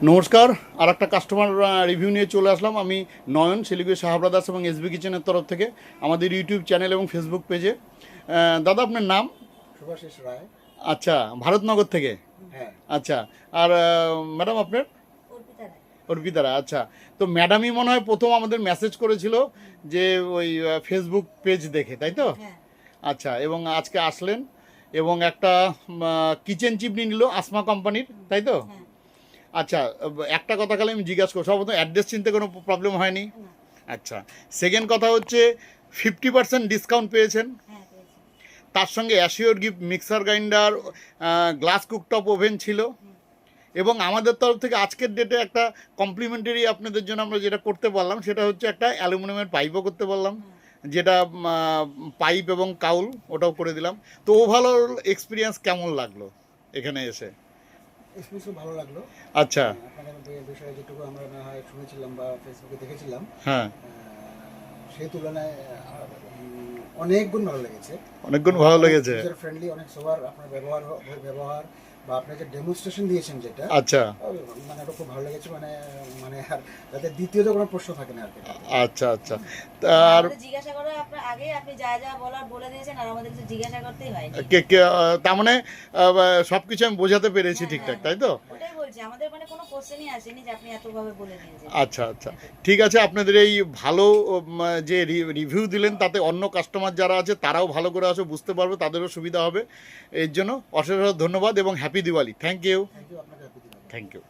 নমস্কার, আর একটা customer review নিয়ে চলে আসলাম। আমি নয়ন, শিলিগুড়ি সাহা ব্রাদার্স এবং এসবি কিচেনের তরফ থেকে, আমাদের ইউটিউব চ্যানেল এবং ফেসবুক পেজে। দাদা, আপনার নাম? শুভাশিস রায়। আচ্ছা, ভারতনগর থেকে। হ্যাঁ। আচ্ছা, আর ম্যাডাম আপনার? অর্পিতা রায়। অর্পিতা রায়। আচ্ছা, তো ম্যাডামই মনে হয় প্রথম আমাদের মেসেজ করেছিল যে ওই ফেসবুক পেজ দেখে, তাই তো? হ্যাঁ, আচ্ছা, এবং আজকে আসলেন এবং একটা কিচেন চিমনি নিল আসমা কোম্পানির, তাই তো? হ্যাঁ, আচ্ছা, একটা কথা খালি আমি জিজ্ঞাসা করবো, সর্বপ্রথম অ্যাড্রেস চিনতে কোনো প্রবলেম হয়নি? না, আচ্ছা, সেকেন্ড কথা হচ্ছে 50% ডিসকাউন্ট পেয়েছেন, হ্যাঁ পেয়েছি। তার সঙ্গে assure gift mixer grinder, glass cooktop oven ছিল, এবং আমাদের তরফ থেকে আজকের ডেটে একটা কমপ্লিমেন্টারি আপনাদের জন্য আমরা যেটা করতে পারলাম সেটা হচ্ছে একটা অ্যালুমিনিয়ামের পাইপও করতে পারলাম, যেটা পাইপ এবং কাউল ওটাও করে দিলাম। তো ওভারঅল এক্সপিরিয়েন্স কেমন লাগলো এখানে এসে? এক্সপিরিয়েন্সও ভালো লাগলো। আচ্ছা। আপনাদের বিষয়ে যেটুকু আমরা না হয় শুনেছিলাম বা ফেসবুকে দেখেছিলাম, হ্যাঁ, সেই তুলনায় অনেক গুণ ভালো লেগেছে। অনেক গুণ ভালো লেগেছে। ইউজার ফ্রেন্ডলি, অনেক সবার আপনার ব্যবহার বা আপনি যে ডেমনস্ট্রেশন দিয়েছেন যেটা, আচ্ছা মানে ওটা খুব ভালো লেগেছে। মানে মানে আর যাতে দ্বিতীয়ত কোনো প্রশ্ন থাকে না আর কি। আচ্ছা আচ্ছা। আর আমাদের জিজ্ঞাসা করে আপনার আগে আপনি যা যা বলার বলে দিয়েছেন, আর আমাদের কিছু জিজ্ঞাসা করতেই হয়নি। তার মানে সব কিছু আমি বোঝাতে পেরেছি হ্যাঁ, ঠিকঠাক, হ্যাঁ, তাই তো? ওটাই বলছি, আমাদের মানে কোনো কোশ্চেনই আসেনি যে আপনি এতভাবে বলে দিয়েছেন। আচ্ছা আচ্ছা, ঠিক আছে। আপনাদের এই ভালো যে রিভিউ দিলেন, তাতে অন্য কাস্টমার যারা আছে তারাও ভালো করে আসে বুঝতে পারবে, তাদেরও সুবিধা হবে। এর জন্য অশেষ ধন্যবাদ এবং happy Diwali. Thank you. Thank you আপনাকে। Thank you.